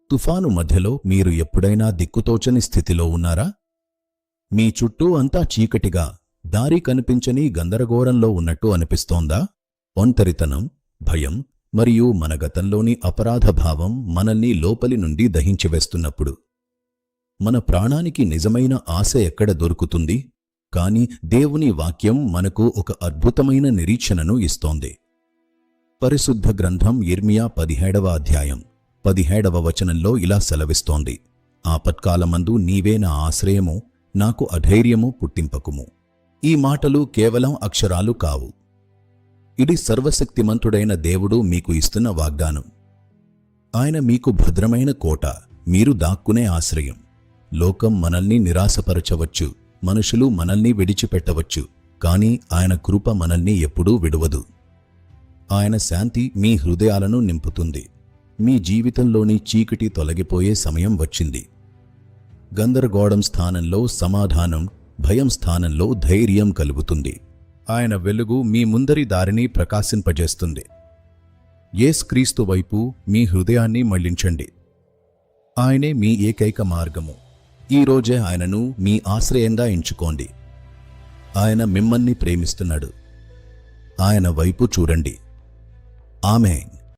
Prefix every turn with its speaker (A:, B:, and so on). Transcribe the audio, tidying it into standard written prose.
A: తుఫాను మధ్యలో మీరు ఎప్పుడైనా దిక్కుతోచని స్థితిలో ఉన్నారా? మీ చుట్టూ అంతా చీకటిగా, దారి కనిపించని గందరగోళంలో ఉన్నట్టు అనిపిస్తోందా? ఒంటరితనం, భయం మరియు మన గతంలోని అపరాధభావం మనల్ని లోపలి నుండి దహించివేస్తున్నప్పుడు మన ప్రాణానికి నిజమైన ఆశ ఎక్కడ దొరుకుతుంది? కాని దేవుని వాక్యం మనకు ఒక అద్భుతమైన నిరీక్షణను ఇస్తోంది. పరిశుద్ధ గ్రంథం యిర్మీయా 17వ అధ్యాయం 17వ వచనంలో ఇలా సెలవిస్తోంది: ఆపత్కాలమందు నీవే నా ఆశ్రయము, నాకు అధైర్యము పుట్టింపకుము. ఈ మాటలు కేవలం అక్షరాలు కావు. ఇది సర్వశక్తిమంతుడైన దేవుడు మీకు ఇస్తున్న వాగ్దానం. ఆయన మీకు భద్రమైన కోట, మీరు దాక్కునే ఆశ్రయం. లోకం మనల్ని నిరాశపరచవచ్చు, మనుషులు మనల్ని విడిచిపెట్టవచ్చు, కాని ఆయన కృప మనల్ని ఎప్పుడూ విడువదు. ఆయన శాంతి మీ హృదయాలను నింపుతుంది. మీ జీవితంలోని చీకటి తొలగిపోయే సమయం వచ్చింది. గందరగోళం స్థానంలో సమాధానం, భయం స్థానంలో ధైర్యం కలుగుతుంది. ఆయన వెలుగు మీ ముందరి దారిని ప్రకాశింపజేస్తుంది. యేసుక్రీస్తు వైపు మీ హృదయాన్ని మళ్లించండి. ఆయనే మీ ఏకైక మార్గము. ఈరోజే ఆయనను మీ ఆశ్రయంగా ఎంచుకోండి. ఆయన మిమ్మల్ని ప్రేమిస్తున్నాడు. ఆయన వైపు చూడండి. ఆమేన్.